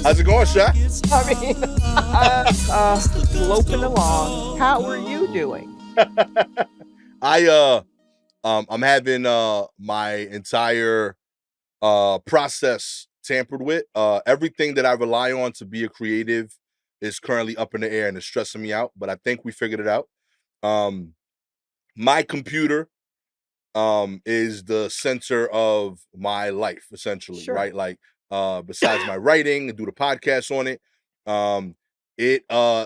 How's it going, Sha? I mean, loping along. How are you doing? I'm having my entire process tampered with. Everything that I rely on to be a creative is currently up in the air and it's stressing me out, but I think we figured it out. Um my computer is the center of my life, essentially, Sure. right? Like besides my writing and do the podcast on it, um it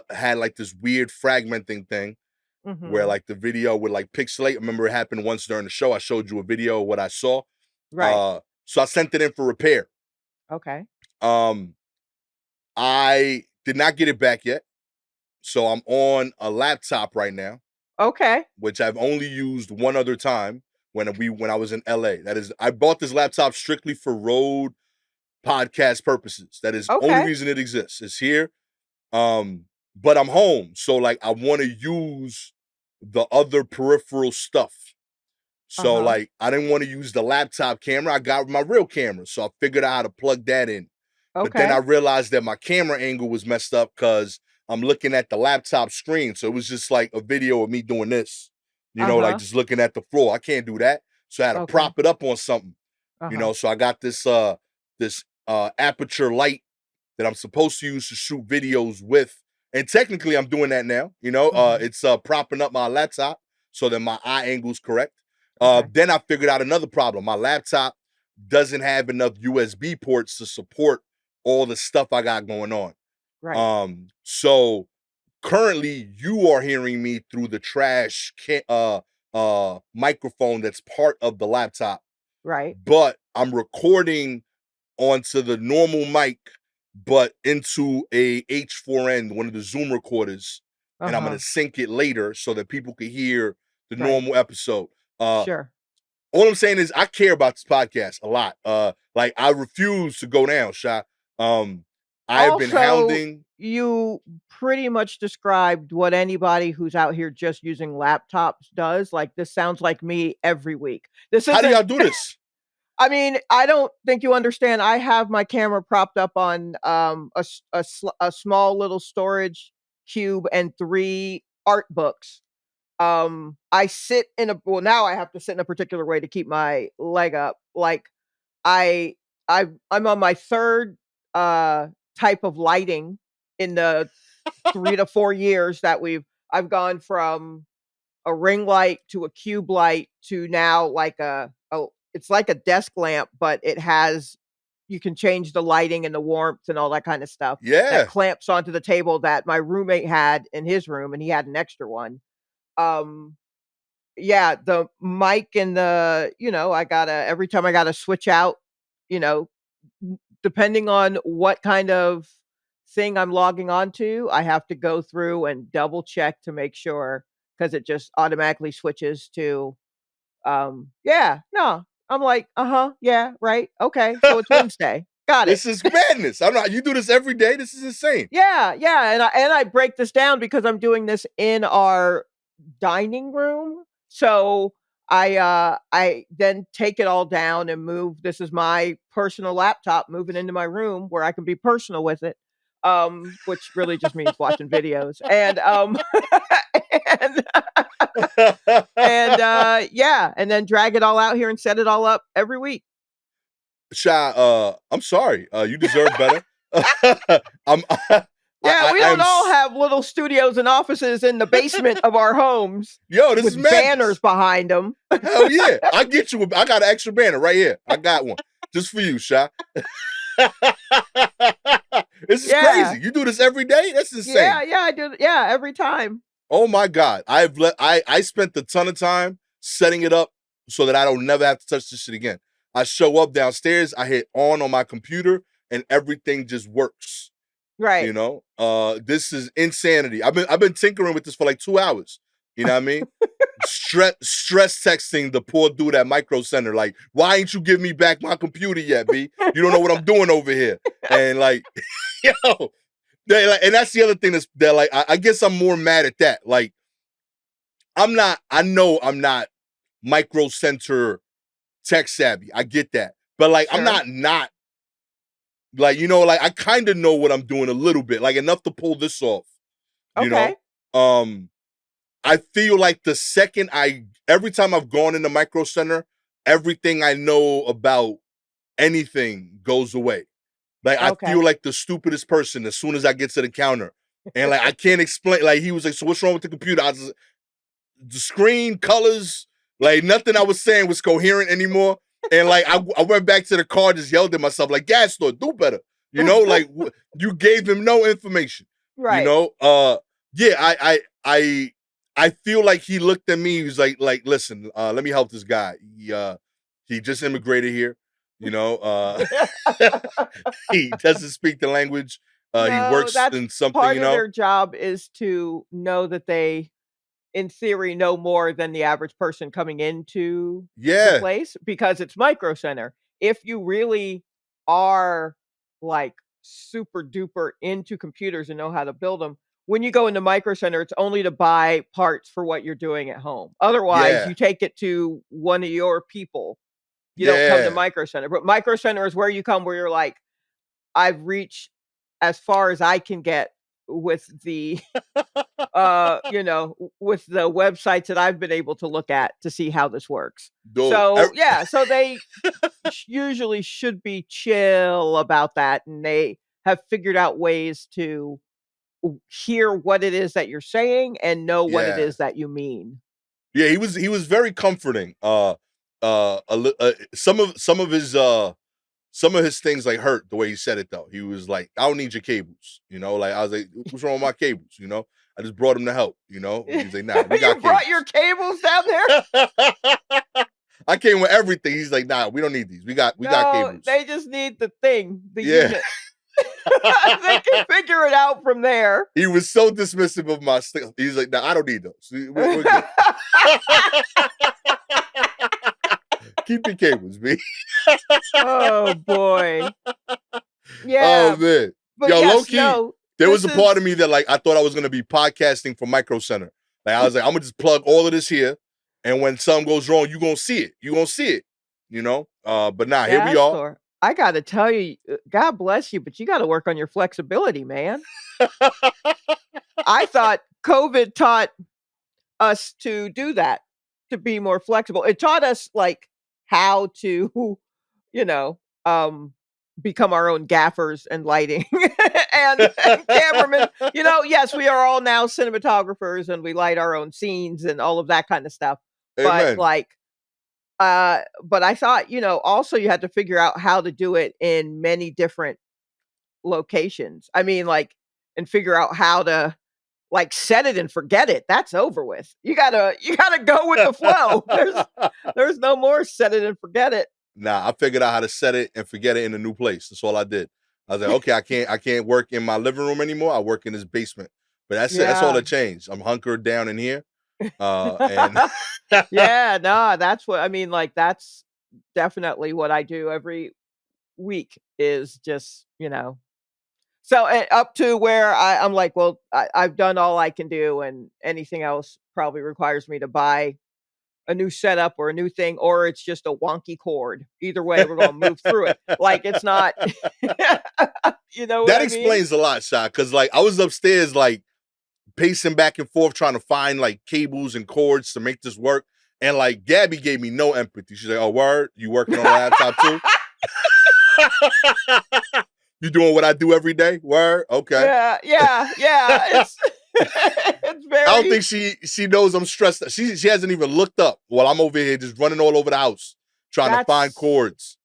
had like this weird fragmenting thing where Mhm. like the video would like pixelate. I remember it happened once during the show. I showed you a video of what I saw. Right. So I sent it in for repair. Okay. Um, I did not get it back yet. So I'm on a laptop right now, Okay. which I've only used one other time when I was in LA. That is, I bought this laptop strictly for road podcast purposes. That is only Okay. reason it exists. It's here. But I'm home. So like I want to use the other peripheral stuff. So Uh-huh. like I didn't want to use the laptop camera. I got my real camera. So I figured out how to plug that in. But then I Okay. realized that my camera angle was messed up because I'm looking at the laptop screen. So it was just like a video of me doing this, like Uh-huh. just looking at the floor. I can't do that. So I had to Okay. prop it up on something, Uh-huh. So I got this aperture light that I'm supposed to use to shoot videos with. And technically I'm doing that now. Mhm. It's propping up my laptop so that my eye angle's correct. Okay. Then I figured out another problem. My laptop doesn't have enough USB ports to support all the stuff I got going on. Right. So currently you are hearing me through the microphone that's part of the laptop, Right. but I'm recording onto the normal mic, but into a H4n, one of the Zoom recorders, and I'm gonna Uh-huh. sync it later so that people can hear the Right. normal episode. Uh, Sure. all I'm saying is I care about this podcast a lot. Like I refuse to go down, Sha. I have been Also, hounding. you pretty much described what anybody who's out here just using laptops does. Like, this sounds like me every week. This How do isn't y'all do this? I mean, I don't think you understand. I have my camera propped up on, a small little storage cube and 3 art books. I sit in a well, now I have to sit in a particular way to keep my leg up. Like, I I'm on my 3rd, type of lighting in the 3 to 4 years that I've gone from a ring light to a cube light to now like it's like a desk lamp, but it has you can change the lighting and the warmth and all that kind of stuff that Yeah. clamps onto the table that my roommate had in his room, and he had an extra one. Um, yeah, the mic and I gotta every time I gotta switch out, you know, depending on what kind of thing I'm logging onto, I have to go through and double check to make sure because it just automatically switches to, yeah, no. I'm like, uh-huh, yeah, right, okay, so it's Wednesday. Got it. This is madness. I'm not. You do this every day. This is insane. Yeah, yeah, and I break this down because I'm doing this in our dining room. So I then take it all down and move this is my personal laptop, move it into my room where I can be personal with it. Which really just means watching videos. And yeah, and then drag it all out here and set it all up every week. Shy, I'm sorry. You deserve better. I'm Yeah, we I'm don't all have little studios and offices in the basement of our homes yo, this is with banners madness. behind them. Hell yeah. I get you. I got an extra banner right here. I got one. Just for you, Shy. This is Yeah. crazy. You do this every day? That's Yeah, insane. yeah, I do. Yeah, every time. Oh my God. I spent a ton of time setting it up so that I don't never have to touch this shit again. I show up downstairs, I hit on my computer, and everything just works. Right. This is insanity. I've been tinkering with this for like 2 hours. You know what I mean? Stress texting the poor dude at Micro Center, like, why ain't you give me back my computer yet, B? You don't know what I'm doing over here. And like, yo, and that's the other thing that like I guess I'm more mad at that. Like, I know I'm not Micro Center tech savvy. I get that. But like I'm Sure. not Like, like I kind of know what I'm doing a little bit, like enough to pull this off. You know, Okay. I feel like every time I've gone in the Micro Center, everything I know about anything goes away. Like I feel Okay. like the stupidest person as soon as I get to the counter, and like I can't explain. Like he was like, "So what's wrong with the computer?" I was the screen, colors, like nothing I was saying was coherent anymore. And like I went back to the car, just yelled at myself, like, Gastor, do better. Like you gave him no information. Right. Yeah, I feel like he looked at me, he was like, listen, let me help this guy. He just immigrated here, you know. He doesn't speak the language. He No, works that's in something, part of their job is to know that they, in theory, know more than the average person coming into the Yeah, place because it's Micro Center. If you really are like super duper into computers and know how to build them, when you go into Micro Center, it's only to buy parts for what you're doing at home. Otherwise, yeah, you take it to one of your people. You don't come to yeah. Micro Center. But Micro Center is where you come where you're like, I've reached as far as I can get with the with the websites that I've been able to look at to see how this works. Dude, So, yeah, so they usually should be chill about that, and they have figured out ways to hear what it is that you're saying and know what it yeah, is that you mean. yeah. He was very comforting. Some of his things like hurt the way he said it though. He was like, "I don't need your cables," Like I was like, "What's wrong with my cables?" I just brought him to help. He's like, "Nah, we got You brought your cables." cables down there? I came with everything. He's like, "Nah, we don't need these. We got No, cables." they just need the thing, the Yeah. unit. They can figure it out from there. He was so dismissive of my stuff. He's like, "Nah, I don't need those. We're good. Keep the cables, B." Oh, boy. Oh Yeah, man. but Yo, low yes, key, no, there was this a part of is me that like I thought I was gonna be podcasting for Micro Center. Like I was like, I'm gonna just plug all of this here, and when something goes wrong, you gonna see it. You gonna see it. But nah, here we are. Gastor. I gotta tell you, God bless you, but you gotta work on your flexibility, man. I thought COVID taught us to do that, to be more flexible. It taught us, like, how to, you know, um, become our own gaffers and lighting and cameramen. Yes, we are all now cinematographers and we light our own scenes and all of that kind of stuff. But, Amen. like, but I thought, also you had to figure out how to do it in many different locations. I mean, like, and figure out how to like set it and forget it. That's over with. You gotta go with the flow. There's no more set it and forget it. Nah, I figured out how to set it and forget it in a new place. That's all I did. I was like, okay, I can't work in my living room anymore. I work in this basement. But that's it. That's all Yeah. that changed. I'm hunkered down in here. And Yeah, no, that's what I mean, like, that's definitely what I do every week is just, so, up to where I'm like, well, I've done all I can do, and anything else probably requires me to buy a new setup or a new thing, or it's just a wonky cord. Either way, we're gonna move through it. Like, it's not you know what that I mean? explains a lot, Sha. Cause like I was upstairs like pacing back and forth trying to find like cables and cords to make this work. And like Gabby gave me no empathy. She's like, "Oh, word, you working on a laptop too? You doing what I do every day? Word, okay." Yeah, yeah, yeah, it's it's I don't very think she knows I'm stressed. She hasn't even looked up while I'm over here just running all over the house trying to find that's cords.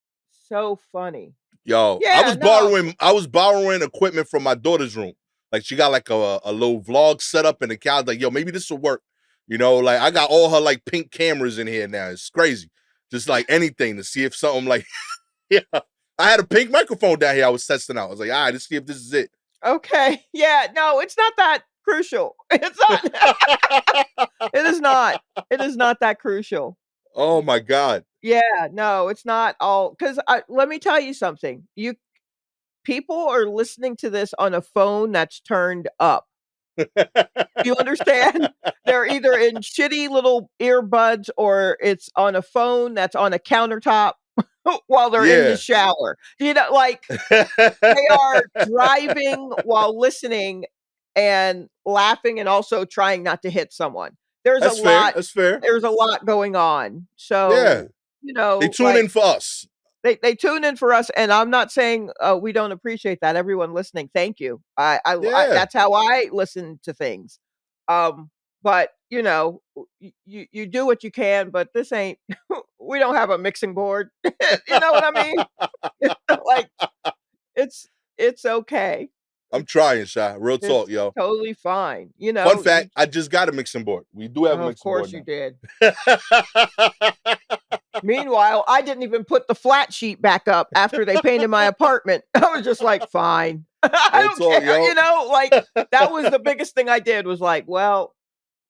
so funny. Yo, I Yeah, was no. borrowing I was borrowing equipment from my daughter's room. Like she got like a little vlog set up in the couch. Like, yo, maybe this will work. Like I got all her like pink cameras in here now. It's crazy. Just like anything to see if something like yeah. I had a pink microphone down here I was testing out. I was like, all right, let's see if this is it. Okay. Yeah, no, it's not that crucial. It's not. It is not. It is not that crucial. Oh my God. Yeah, no, it's not all 'cause let me tell you something. People are listening to this on a phone that's turned up. You understand? They're either in shitty little earbuds or it's on a phone that's on a countertop. while they're in the Yeah. shower. You know, like they are driving while listening and laughing and also trying not to hit someone. There's a That's fair. lot That's fair. there's a lot going on. Yeah. So, They tune like in for us. they tune in for us, and I'm not saying we don't appreciate that. Everyone listening, thank you. I Yeah. that's how I listen to things. But you do what you can, but this ain't. We don't have a mixing board. You know what I mean? Like it's it's okay. I'm It's trying, Shy. Real talk, it's yo. totally fine. Fun fact, I just got a mixing board. We do have a Of mixing course board you now. did. Meanwhile, I didn't even put the flat sheet back up after they painted my apartment. I was just like, fine. I Real don't talk, care. yo. Like that was the biggest thing I did was like, well,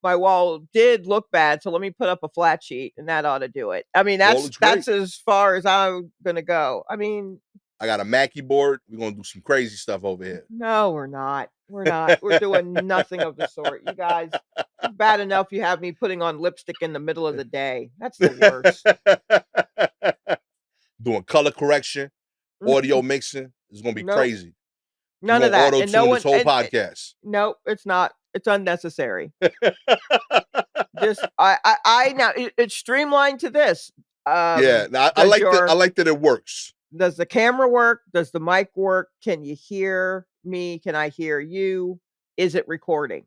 my wall did look bad, so let me put up a flat sheet and that ought to do it. I mean, Wall that's looks great. that's as far as I'm gonna go. I mean, I got a Mackie board. We're gonna do some crazy stuff over here. no, we're not. We're not. We're doing nothing of the sort. You guys, it's bad enough you have me putting on lipstick in the middle of the day. That's the worst. Doing color correction, audio mixing. It's gonna be Nope. crazy. None We're of gonna that. auto And no tune this one whole and podcast. nope, it's not. It's unnecessary. Just I now it's streamlined to this. Yeah, I Does like that it works. does the camera work? Does the mic work? Can you hear me? Can I hear you? Is it recording?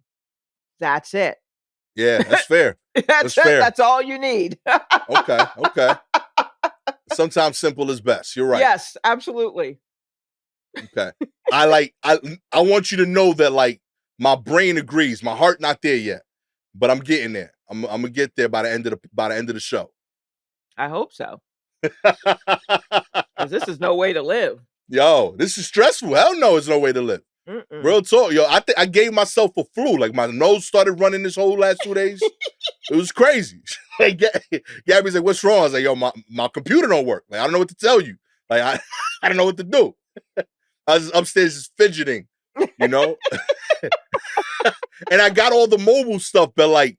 That's it. Yeah, that's fair. That's it. fair. That's all you need. Okay. Sometimes simple is best. You're right. Yes, absolutely. Okay. I want you to know that like my brain agrees. My heart not there yet, but I'm getting there. I'm gonna get there by the end of the show. I hope so. Because this is no way to live. Yo, this is stressful. Hell no, it's no way to live. Mm-mm. Real talk, yo. I gave myself a flu. Like my nose started running this whole last 2 days. It was crazy. Like Gabby's like, "What's wrong?" I was like, "Yo, my computer don't work. Like I don't know what to tell you. Like I don't know what to do." I was upstairs just fidgeting, you know. And I got all the mobile stuff, but like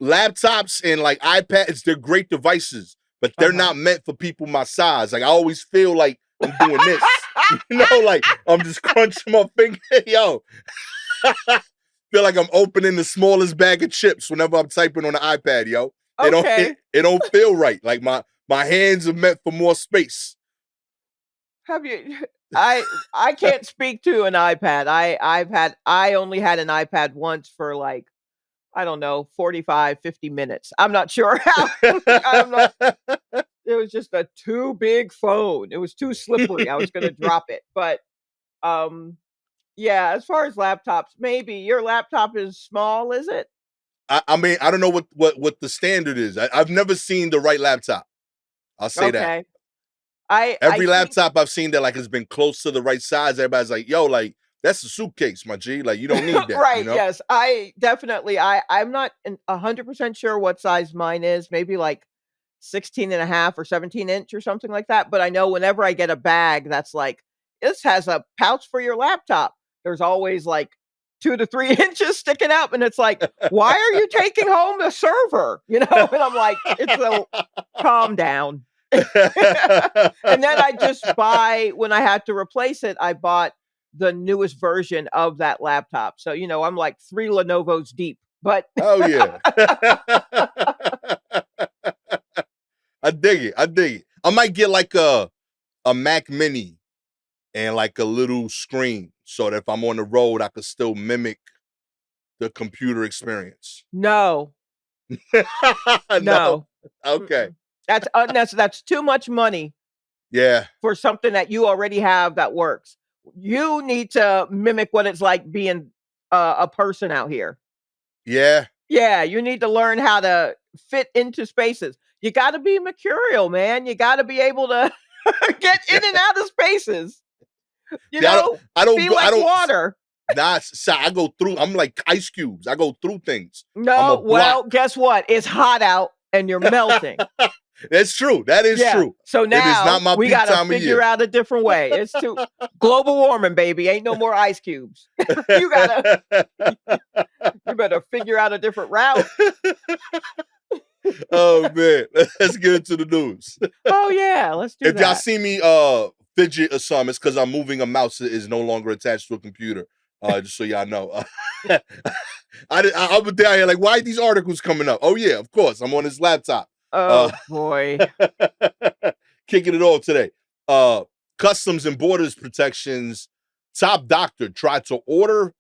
laptops and like iPads, they're great devices, but they're not meant for people my size. Like I always feel like I'm doing this, you know, like I'm just crunching my finger. Yo, feel like I'm opening the smallest bag of chips whenever I'm typing on the iPad. Yo, Okay. it don't feel right. Like my hands are meant for more space. Have you? I can't speak to an iPad. I only had an iPad once for like I don't know 45, 50 minutes. I'm not sure how. It was just a too big phone. It was too slippery. I was going to drop it. But yeah, as far as laptops, maybe your laptop is small, is it? I mean, I don't know what the standard is. I've never seen the right laptop. I'll say that. Every laptop I've seen that like has been close to the right size. Everybody's like, "Yo, like that's a suitcase, my G. Like you don't need that." Right. You know? Yes. I'm not 100% sure what size mine is. Maybe like 16 and a half or 17-inch or something like that. But I know whenever I get a bag that's like, this has a pouch for your laptop, there's always like 2 to 3 inches sticking up. And it's like, why are you taking home the server? You know? And I'm like, calm down. And then I just when I had to replace it, I bought the newest version of that laptop. So, I'm like 3 Lenovo's deep. But oh yeah. I dig it. I might get like a Mac Mini and like a little screen so that if I'm on the road, I could still mimic the computer experience. No. No. Okay. That's too much money. Yeah. For something that you already have that works. You need to mimic what it's like being a person out here. Yeah. Yeah, you need to learn how to fit into spaces. You got to be mercurial, man. You got to be able to get in and out of spaces. I don't be like water. Nah, I go through. I'm like ice cubes. I go through things. No, well, guess what? It's hot out and you're melting. That's true. That is true. So now it is not my we got to figure out a different way. It's too global warming, baby. Ain't no more ice cubes. You better figure out a different route. Oh man, let's get into the news. Oh yeah, let's do If y'all that. see me fidget or something, it's because I'm moving a mouse that is no longer attached to a computer. Just so y'all know. I was down here like, why are these articles coming up? Oh yeah, of course. I'm on this laptop. Oh boy. Kicking it off today. Customs and Borders Protection's top doctor tried to order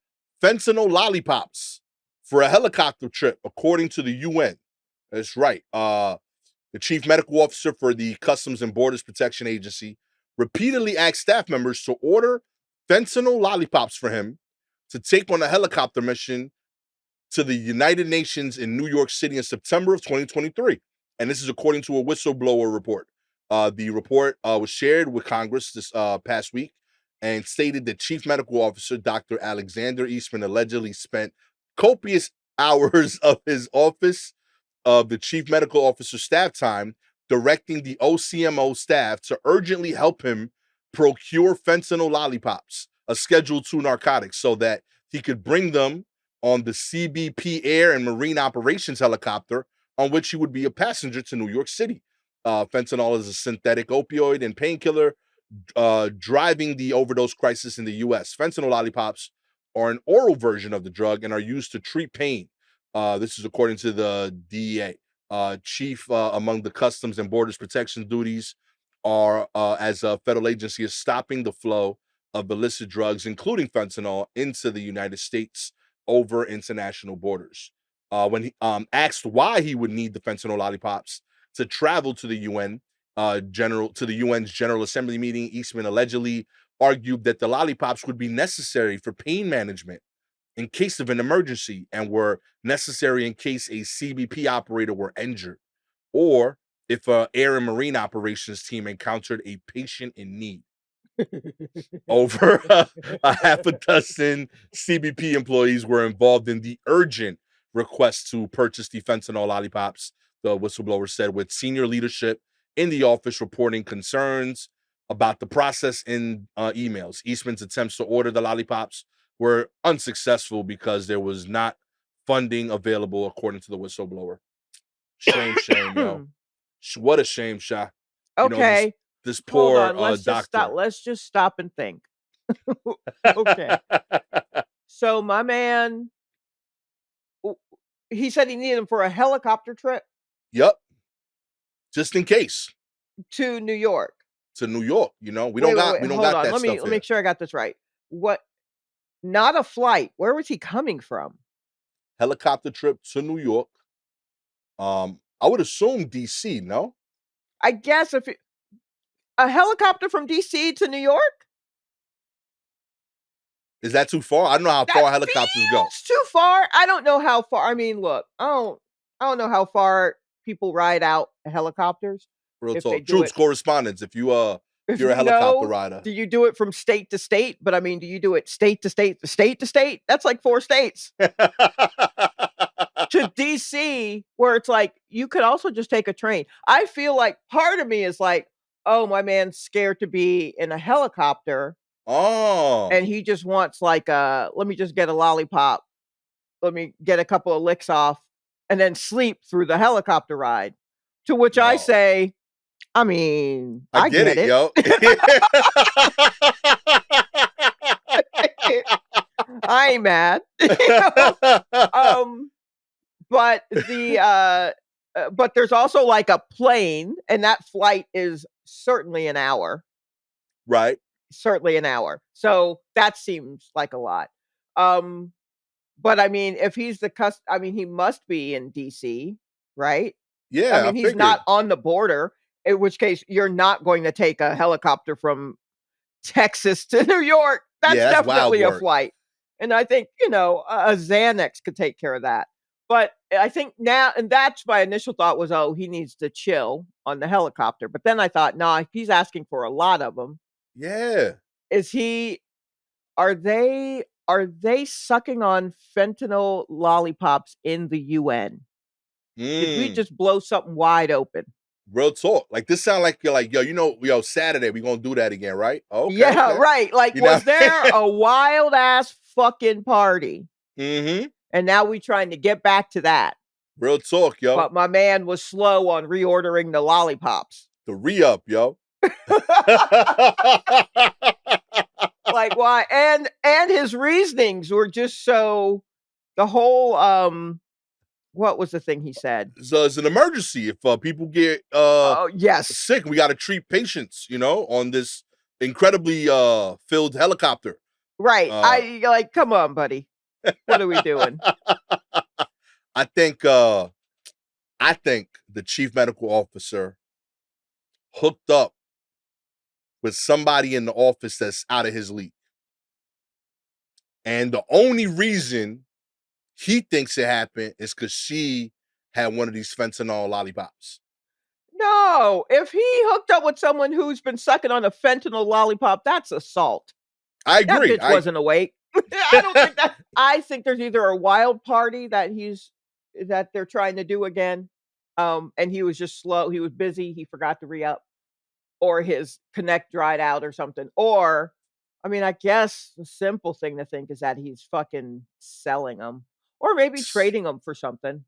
fentanyl lollipops for a helicopter trip, according to the UN. That's right. The chief medical officer for the Customs and Borders Protection Agency repeatedly asked staff members to order fentanyl lollipops for him to take on a helicopter mission to the United Nations in New York City in September of 2023. And this is according to a whistleblower report. The report was shared with Congress this past week and stated that Chief Medical Officer Dr. Alexander Eastman allegedly spent copious hours of his office of the Chief Medical Officer staff time directing the OCMO staff to urgently help him procure fentanyl lollipops, a Schedule II narcotic, so that he could bring them on the CBP Air and Marine Operations helicopter on which he would be a passenger to New York City. Fentanyl is a synthetic opioid and painkiller driving the overdose crisis in the U.S. Fentanyl lollipops are an oral version of the drug and are used to treat pain. This is according to the DEA. Chief among the Customs and Borders Protection duties are, as a federal agency, is stopping the flow of illicit drugs, including fentanyl, into the United States over international borders. When he asked why he would need the fentanyl lollipops to travel to the UN, to the UN's General Assembly meeting, Eastman allegedly argued that the lollipops would be necessary for pain management in case of an emergency and were necessary in case a CBP operator were injured or if a air and marine operations team encountered a patient in need. Over a half a dozen CBP employees were involved in the urgent request to purchase the fentanyl lollipops, the whistleblower said, with senior leadership in the office reporting concerns about the process in emails. Eastman's attempts to order the lollipops were unsuccessful because there was not funding available, according to the whistleblower. Shame, yo. What a shame, Sha. You know, Okay. this Hold poor on. Let's just stop. doctor. Let's just stop and think. Okay. So my man, he said he needed them for a helicopter trip Yep. Just in case. to New York. To New York, you know, we Wait, don't wait, got wait. we don't Hold got on. that Let me stuff here. make sure I got this right. What? Not a flight. Where was he coming from? Helicopter trip to New York. I would assume DC, no? I guess if a helicopter from DC to New York? Is that too far? I don't know how That far helicopters go. feels too far. I don't know how far. I mean, look, I don't know how far people ride out helicopters. Real If they talk. do Troops it, correspondence. If if you're a you helicopter know, rider. do you do it from state to state? But I mean, do you do it state to state to state to state? That's like 4 states. To DC, where it's like you could also just take a train. I feel like part of me is like, oh, my man's scared to be in a helicopter Oh. and he just wants like let me just get a lollipop. Let me get a couple of licks off and then sleep through the helicopter ride. To which I No. say, I mean, I get it, yo. I ain't mad. You know? But but there's also like a plane, and that flight is certainly an hour. Right. Certainly an hour. So that seems like a lot. But I mean, if he's I mean, he must be in DC, right? I Yeah, I mean, he's figured. not on the border, in which case you're not going to take a helicopter from Texas to New York. That's Yeah, that's wild definitely a work. flight. And I think, you know, a Xanax could take care of that. But I think now, and that's my initial thought was, oh, he needs to chill on the helicopter. But then I thought, nah, if he's asking for a lot of them, Yeah. is he, are they sucking on fentanyl lollipops in the UN? Did we just blow something wide open? Real talk. Like this sound like you're like, yo, you know, yo, Saturday we gonna do that again, right? Okay. Yeah, okay. right. Like, You know? was there a wild ass fucking party? Mm-hmm. And now we trying to get back to that. Real talk, yo. But my man was slow on reordering the lollipops. The re-up, yo. Like, why? And his reasonings were just so, the whole what was the thing he said? So it's an emergency. If people get Oh, yes. sick, we got to treat patients, on this incredibly filled helicopter. Right. I like, come on, buddy. What are we doing? I think the chief medical officer hooked up with somebody in the office that's out of his league. And the only reason he thinks it happened is because she had one of these fentanyl lollipops. No, if he hooked up with someone who's been sucking on a fentanyl lollipop, that's assault. I agree. That bitch wasn't awake. I don't think that. I think there's either a wild party that they're trying to do again, and he was just slow. He was busy. He forgot to re-up, or his connect dried out or something. Or, I mean, I guess the simple thing to think is that he's fucking selling them, or maybe trading them for something.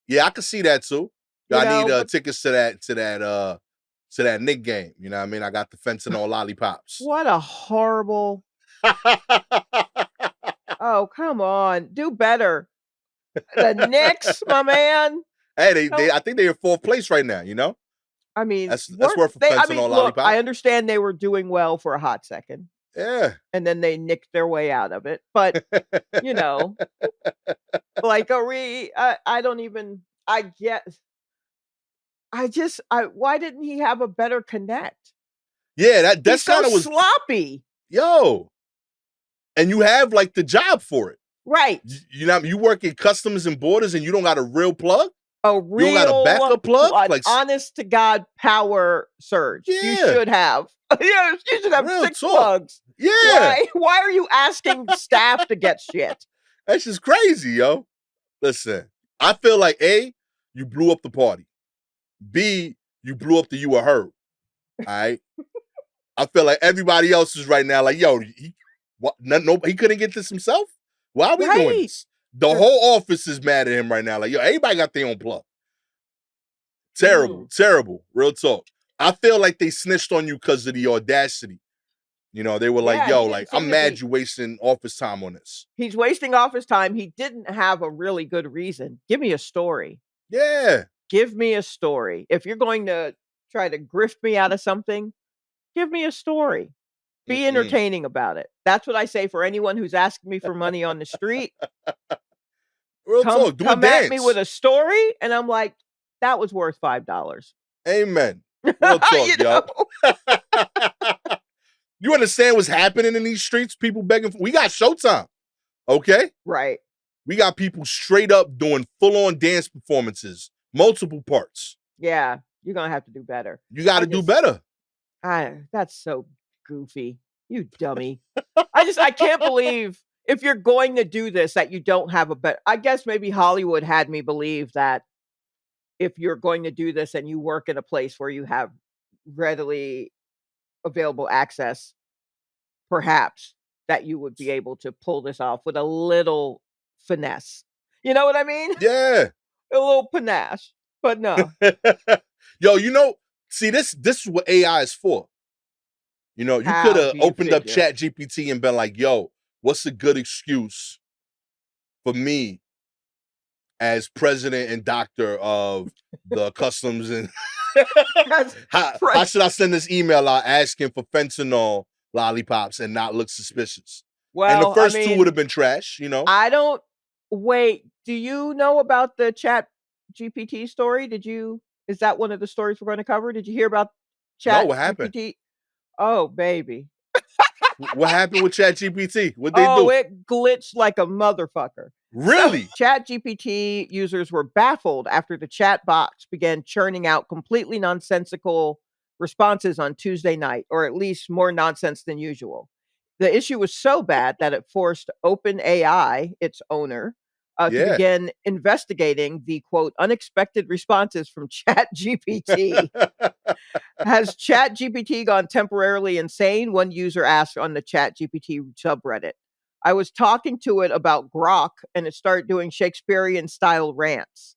Yeah, I can see that too. I need tickets to that Knick game. You know what I mean? I got the fentanyl lollipops. What a horrible. Oh, come on. Do better. The Knicks, my man. Hey, I think they're in 4th place right now, I mean, that's worth a fentanyl lollipop. I understand they were doing well for a hot second. Yeah. And then they nicked their way out of it. But, like, I don't even, I guess, why didn't he have a better connect? Yeah, that's kind of sloppy. Yo. And you have like the job for it. Right. You work in customs and borders and you don't got a real plug? A real, you don't got a backup plug? Like, honest to God power surge. Yeah. You should have. You should have real 6 plugs. Yeah. Why are you asking staff to get shit? That's just crazy, yo. Listen, I feel like A, you blew up the party. B, you blew up the You Were Heard. All right. I feel like everybody else is right now like, yo, he couldn't get this himself? Why are we doing this? The whole office is mad at him right now. Like, yo, everybody got their own plug. Terrible, terrible. Real talk. I feel like they snitched on you because of the audacity. They were like, yo, like, I'm mad you wasting office time on this. He's wasting office time. He didn't have a really good reason. Give me a story. Yeah. Give me a story. If you're going to try to grift me out of something, give me a story. Be entertaining about it. That's what I say for anyone who's asking me for money on the street. Real talk. Come at me with a story, and I'm like, that was worth $5. Amen. Real talk, yo. You understand what's happening in these streets? People begging we got Showtime. Okay? Right. We got people straight up doing full-on dance performances, multiple parts. Yeah, you're gonna have to do better. You got to do better. That's so goofy. You dummy. I can't believe if you're going to do this that you don't have a better. I guess maybe Hollywood had me believe that if you're going to do this and you work in a place where you have readily available access, perhaps that you would be able to pull this off with a little finesse. You know what I mean? Yeah. A little panache. But no. Yo, see, this is what AI is for. You could have opened up ChatGPT and been like, yo, what's a good excuse for me as president and doctor of the customs and how should I send this email out asking for fentanyl lollipops and not look suspicious? Well, and the first 2 would have been trash, I don't wait. Do you know about the Chat GPT story? Is that one of the stories we're going to cover? Did you hear about Chat No, what happened? GPT? Oh, baby. What happened with Chat GPT? What'd they do? Oh, it glitched like a motherfucker. Really? So, Chat GPT users were baffled after the chat box began churning out completely nonsensical responses on Tuesday night, or at least more nonsense than usual. The issue was so bad that it forced OpenAI, its owner, to begin investigating the, quote, unexpected responses from ChatGPT. Has ChatGPT gone temporarily insane? One user asked on the ChatGPT subreddit. I was talking to it about Grok, and it started doing Shakespearean-style rants.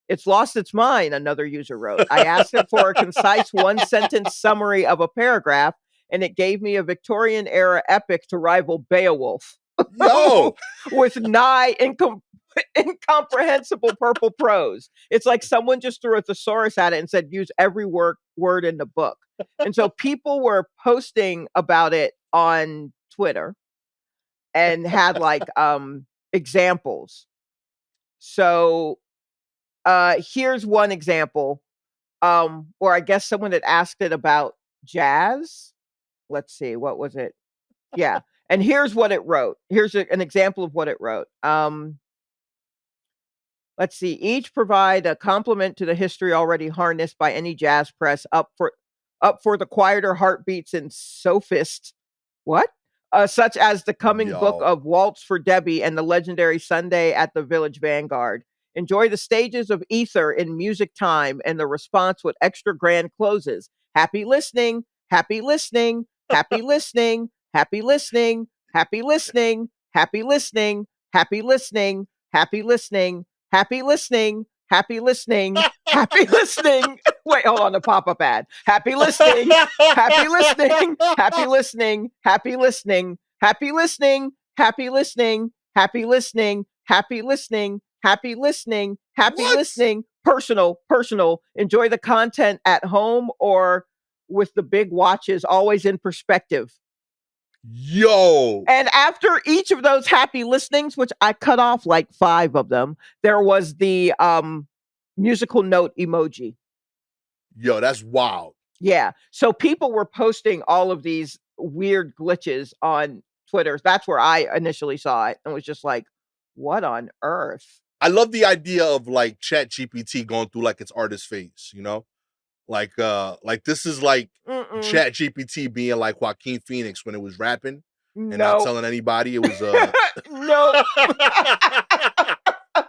It's lost its mind, another user wrote. I asked it for a concise one-sentence summary of a paragraph, and it gave me a Victorian-era epic to rival Beowulf. Yo, with nigh incomprehensible purple prose. It's like someone just threw a thesaurus at it and said, use every word in the book. And so people were posting about it on Twitter and had like examples. So here's one example where I guess someone had asked it about jazz. Let's see, what was it? Yeah. And here's what it wrote. Here's an example of what it wrote. Let's see. Each provide a complement to the history already harnessed by any jazz press up for the quieter heartbeats and sophists. What? Such as the coming book of Waltz for Debbie and the legendary Sunday at the Village Vanguard. Enjoy the stages of ether in music time and the response with extra grand closes. Happy listening. Happy listening. Happy listening. Happy listening. Happy listening. Happy listening. Happy listening. Happy listening. Happy listening. Happy listening. Happy listening. Wait, hold on, the pop-up ad. Happy listening. Happy listening. Happy listening. Happy listening. Happy listening. Happy listening. Happy listening. Happy listening. Happy listening. Happy listening. Personal. Enjoy the content at home or with the big watches, always in perspective. Yo. And after each of those happy listenings, which I cut off like 5 of them, there was the musical note emoji. Yo, that's wild. Yeah. So people were posting all of these weird glitches on Twitter. That's where I initially saw it and was just like, what on earth? I love the idea of like ChatGPT going through like its artist phase, you know? Like this is like ChatGPT being like Joaquin Phoenix when it was rapping and not telling anybody it was no.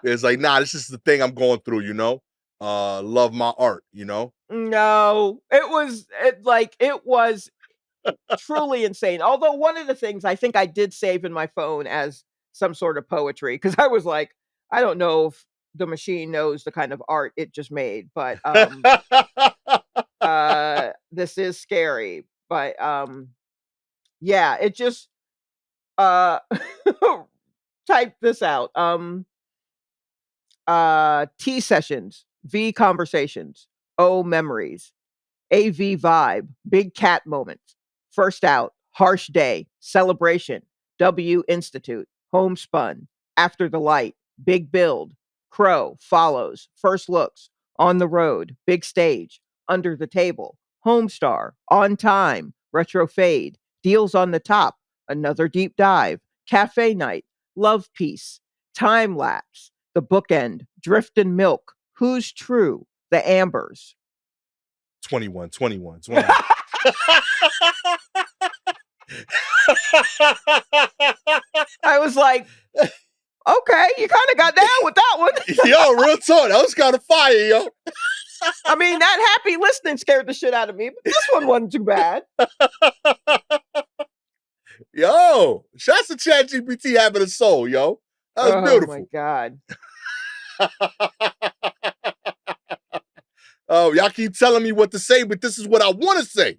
It's like, nah, this is the thing I'm going through, you know? Love my art, you know? No. It was truly insane. Although one of the things I think I did save in my phone as some sort of poetry, because I was like, I don't know if the machine knows the kind of art it just made, but this is scary. But yeah, it just type this out. T sessions, V conversations, O memories, AV vibe, big cat moments, first out, harsh day, celebration, W institute, homespun, after the light, big build, crow, follows, first looks, on the road, big stage, under the table, homestar, on time, retro fade, deals on the top, another deep dive, cafe night, love piece, time lapse, the bookend, drift and milk, who's true, the ambers. 21. I was like, okay, you kind of got down with that one. Yo, real talk. That was kind of fire, yo. I mean, that happy listening scared the shit out of me, but this one wasn't too bad. Yo, shouts to ChatGPT having a soul, yo. That was beautiful. Oh, my God. Oh, y'all keep telling me what to say, but this is what I want to say.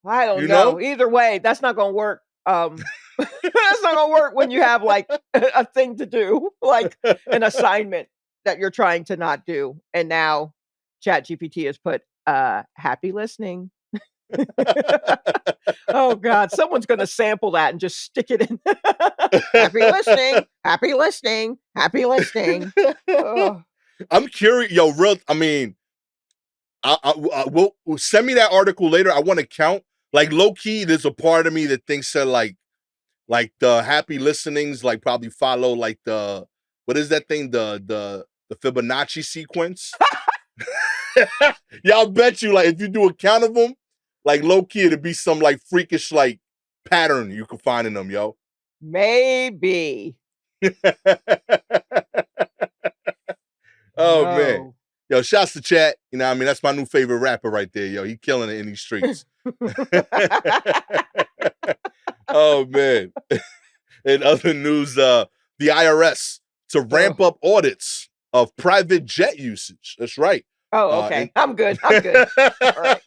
I don't know. Either way, that's not going to work. That's not going to work when you have like a thing to do, like an assignment that you're trying to not do. And now ChatGPT has put happy listening. Oh God, someone's going to sample that and just stick it in. Happy listening, happy listening, happy listening. Oh. I'm curious, yo, real. I mean, I will send me that article later. I want to count. Like low key, there's a part of me that thinks that like the happy listenings like probably follow like the what is that thing the Fibonacci sequence. Yeah, I'll bet you like if you do a count of them, like low key it'd be some like freakish like pattern you could find in them, yo. Maybe. Oh man. Yo, shouts to Chat. You know what I mean? That's my new favorite rapper right there, yo. He killing it in these streets. Oh man. In other news, the IRS to ramp up audits of private jet usage. That's right. Oh, okay. I'm good. I'm good. All right.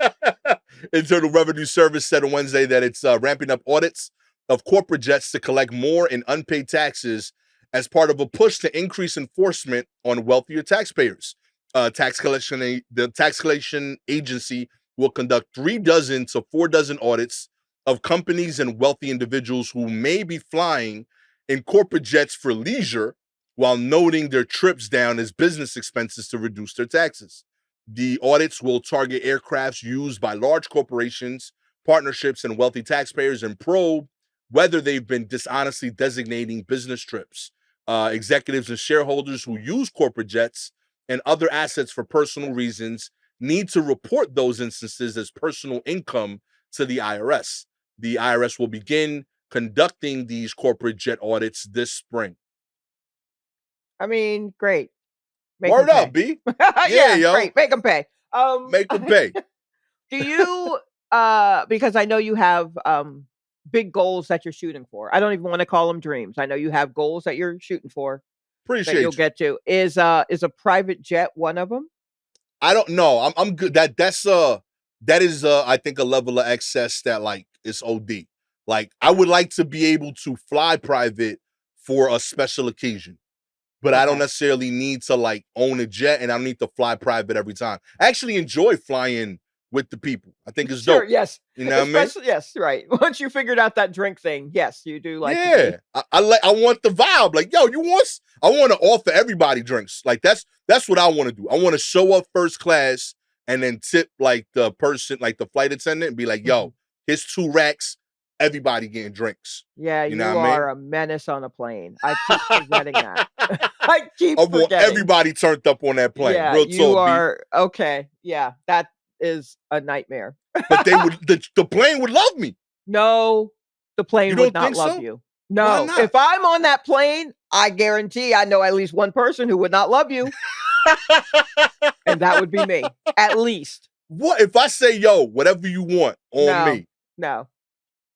Internal Revenue Service said on Wednesday that it's ramping up audits of corporate jets to collect more in unpaid taxes as part of a push to increase enforcement on wealthier taxpayers. The tax collection agency will conduct 3 dozen to 4 dozen audits of companies and wealthy individuals who may be flying in corporate jets for leisure while noting their trips down as business expenses to reduce their taxes. The audits will target aircrafts used by large corporations, partnerships, and wealthy taxpayers and probe whether they've been dishonestly designating business trips. Executives and shareholders who use corporate jets and other assets for personal reasons need to report those instances as personal income to the IRS. The IRS will begin conducting these corporate jet audits this spring. I mean, great. Make Word 'em up, pay. B. Yeah, yo. Great. Make them pay. Make them pay. Do you because I know you have big goals that you're shooting for. I don't even want to call them dreams. I know you have goals that you're shooting for that Appreciate you'll you. get to. Is a private jet one of them? I don't know. I'm good. That is I think a level of excess that like is OD. Like I would like to be able to fly private for a special occasion, but I don't Okay. necessarily need to like own a jet, and I don't need to fly private every time. I actually enjoy flying with the people. I think it's Sure, dope. yes. You know what I mean? Especially yes, right. Once you figured out that drink thing, yes, you do like to be. Yeah, I want the vibe. Like, yo, I want to offer everybody drinks. Like that's what I want to do. I want to show up first class and then tip like the person, like the flight attendant, and be like, yo, here's 2 racks. Everybody getting drinks. Yeah, You know you what I mean? are a menace on a plane. I keep forgetting that. I keep I want forgetting. everybody turned up on that plane. Yeah, Real you talk, B. are okay. Yeah, that is a nightmare. But they would the plane would love me. No, the You plane would don't not think love so? you. Why No, not? if I'm on that plane, I guarantee I know at least one person who would not love you, and that would be me, at least. What if I say, yo, whatever you want on No, me? no,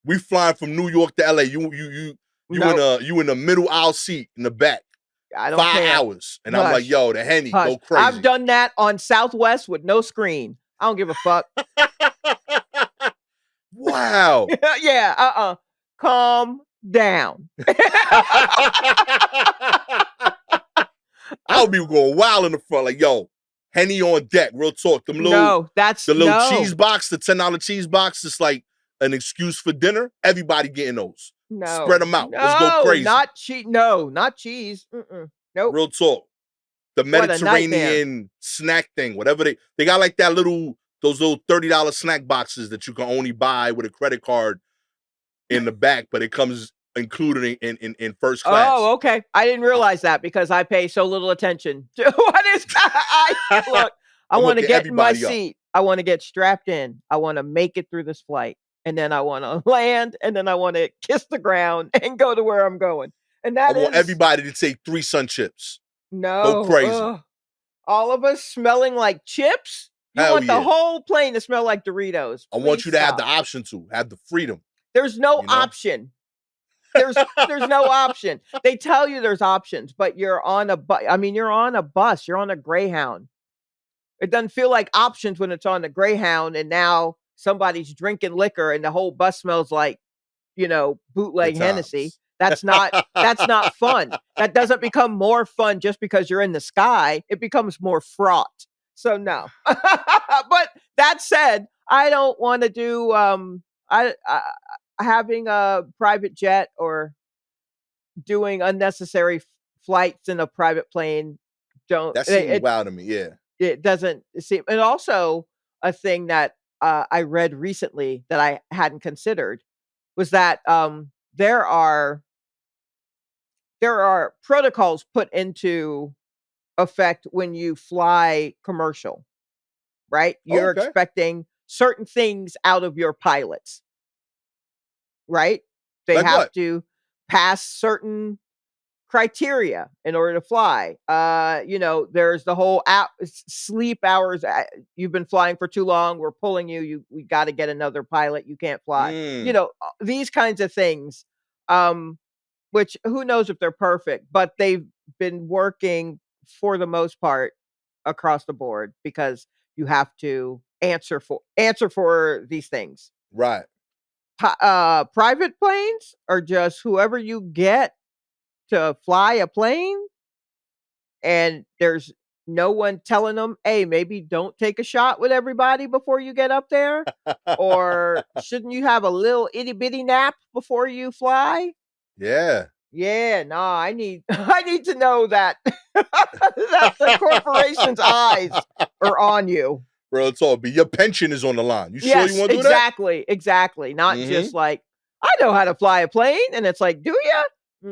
We flying from New York to LA. You no, in a middle aisle seat in the back. I don't 5 care. hours. And I'm like, Hush, yo, the Henny, hush. go crazy. I've done that on Southwest with no screen. I don't give a fuck. Wow. Yeah, calm down. I'll be going wild in the front, like, yo, Henny on deck. Real talk. The little cheese box, the $10 cheese box, it's like an excuse for dinner. Everybody getting those. Spread them out. Let's go crazy. Not cheese. No, not cheese. Nope. Real talk. The What a nightmare. Mediterranean snack thing, whatever they got like that those little $30 snack boxes that you can only buy with a credit card in the back, but it comes included in first class. Oh, okay. I didn't realize that because I pay so little attention to what is. Look, I want to get in my seat. I want to get strapped in. I want to make it through this flight, and then I want to land, and then I want to kiss the ground and go to where I'm going. And I want everybody to take 3 Sun Chips. No, go crazy. All of us smelling like chips. You want the whole plane to smell like Doritos. I want you to have the option to have the freedom. There's no option. There's no option. They tell you there's options, but you're on a bus. I mean, you're on a bus. You're on a Greyhound. It doesn't feel like options when it's on the Greyhound, and now somebody's drinking liquor, and the whole bus smells like, bootleg Hennessy. That's not fun. That doesn't become more fun just because you're in the sky. It becomes more fraught. So no. But that said, I don't want to do having a private jet or doing unnecessary flights in a private plane. That seems wild to me. Yeah. It doesn't seem, and also a thing that I read recently that I hadn't considered was that there are protocols put into effect when you fly commercial, right? You're expecting certain things out of your pilots, right? They have to pass certain criteria in order to fly. There's the whole sleep hours. You've been flying for too long. We're pulling you. We got to get another pilot. You can't fly. These kinds of things. Which who knows if they're perfect, but they've been working for the most part across the board because you have to answer for these things. Right. Private planes are just whoever you get to fly a plane, and there's no one telling them, "Hey, maybe don't take a shot with everybody before you get up there," or "Shouldn't you have a little itty bitty nap before you fly?" Yeah. Yeah, no, I need I need to know that that the corporation's eyes are on you. Real talk. But your pension is on the line. You sure you Yes, want to do that? exactly, exactly. Not Mm-hmm. just like, "I know how to fly a plane," and it's like, "Do ya?"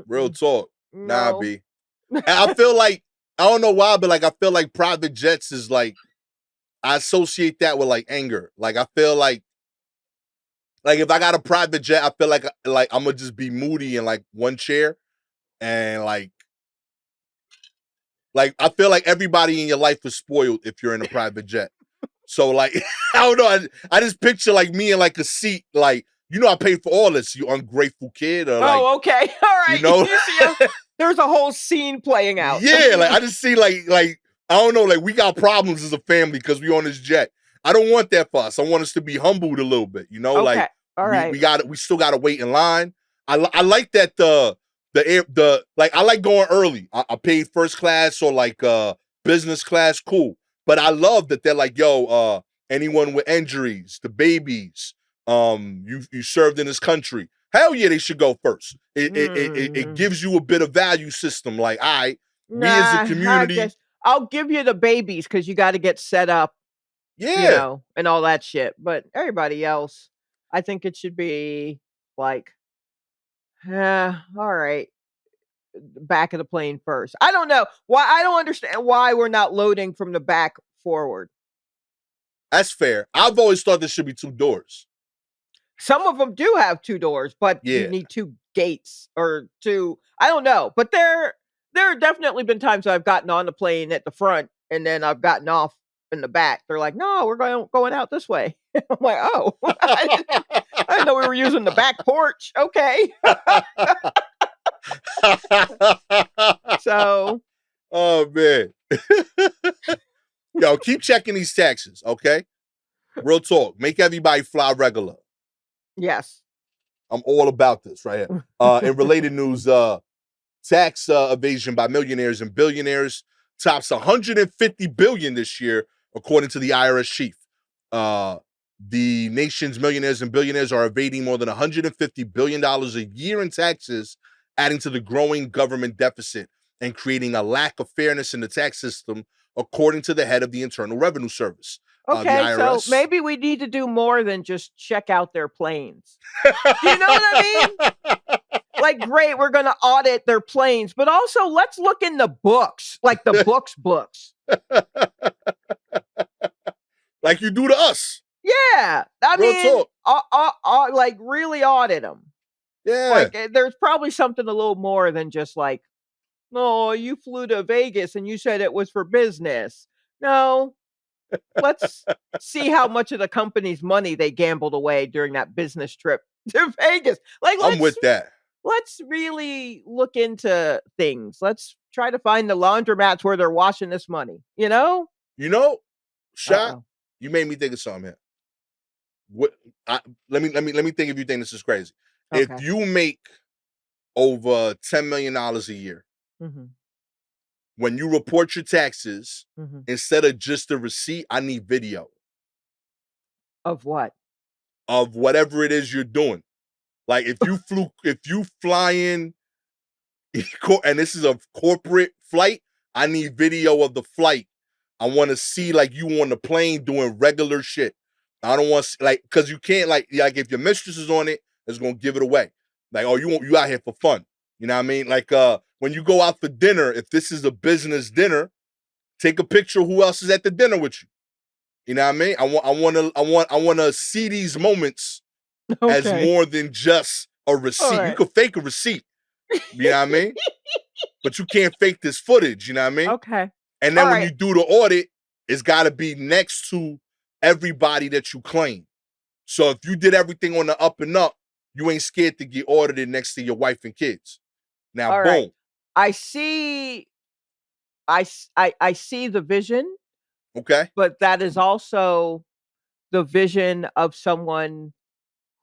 Real Mm-mm, talk. Nah, no. B. And I feel like I don't know why, but like I feel like private jets is like I associate that with like anger. Like I feel like if I got a private jet, I feel like I'm gonna just be moody in like one chair and like I feel like everybody in your life is spoiled if you're in a private jet. So like I don't know, I just picture like me in like a seat, like I paid for all this, you ungrateful kid, or like Oh, okay. All you right. know, You see, there's a whole scene playing out. yeah, like I just see like I don't know, like we got problems as a family because we on this jet. I don't want that for us. I want us to be humbled a little bit, Okay. like All right. we still got to wait in line. I like that the like I like going early. I paid first class or like business class, cool. But I love that they're like, yo, anyone with injuries, the babies, you served in this country. Hell yeah, they should go first. It Mm. gives you a bit of value system. Like, all right, we as a Nah, I community, guess I'll give you the babies because you got to get set up, yeah, and all that shit. But everybody else, I think it should be like, all right, back of the plane first. I don't know why. I don't understand why we're not loading from the back forward. that's fair. I've always thought there should be two doors. Some of them do have 2 doors, but you Yeah. need 2 gates or 2, I don't know, but there have definitely been times I've gotten on the plane at the front and then I've gotten off in the back. They're like, "No, we're going out this way." I'm like, "Oh, I didn't know we were using the back porch. Okay." So, Oh man. Yo, keep checking these taxes, okay? Real talk. Make everybody fly regular. yes. I'm all about this right here. In related news, tax evasion by millionaires and billionaires tops 150 billion this year, according to the IRS chief. Uh, the nation's millionaires and billionaires are evading more than 150 billion dollars a year in taxes, adding to the growing government deficit and creating a lack of fairness in the tax system, according to the head of the Internal Revenue Service. The Okay, so IRS. maybe we need to do more than just check out their planes. Do you know what I mean? Like, great, we're gonna audit their planes, but also let's look in the books, like the books. Like you do to us. Yeah, I Real mean, talk. like really audit them. Yeah. Like, there's probably something a little more than just like, "No, you flew to Vegas and you said it was for business." No, let's see how much of the company's money they gambled away during that business trip to Vegas. Like, I'm with that. let's really look into things. Let's try to find the laundromats where they're washing this money, you know? You know, Shot, Uh-oh. you made me think of something here. What I, let me think if you think this is crazy. If Okay. you make over $10 million a year, Mhm. when you report your taxes, Mhm. instead of just a receipt, I need video Of what? of whatever it is you're doing. Like if you fly in and this is a corporate flight, I need video of the flight. I want to see like you on the plane doing regular shit. I don't want like because you can't like if your mistress is on it, it's gonna give it away. Like oh you out here for fun. You know what I mean? Like when you go out for dinner, if this is a business dinner, take a picture of who else is at the dinner with you. You know what I mean? I want to see these moments as Okay. more than just a All receipt. You right. could fake a receipt. You know what I mean? But you can't fake this footage, you know what I mean? Okay. And All then when you right. do the audit, it's got to be next to everybody that you claim. So if you did everything on the up and up, you ain't scared to get audited next to your wife and kids. Now, All right. boom. I see I see the vision, Okay. but that is also the vision of someone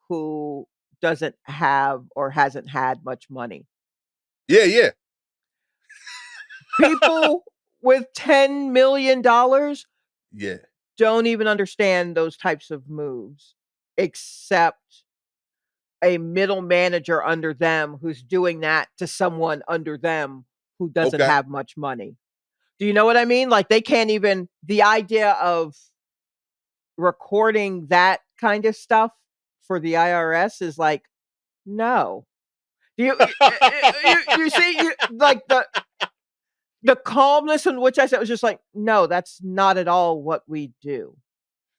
who doesn't have or hasn't had much money. Yeah, yeah. People with $10 million Yeah. don't even understand those types of moves, except a middle manager under them who's doing that to someone under them who doesn't Okay. have much money. Do you know what I mean? Like, they can't even the idea of recording that kind of stuff for the IRS is like, no. You see, like, the calmness in which I said was just like, "No, that's not at all what we do."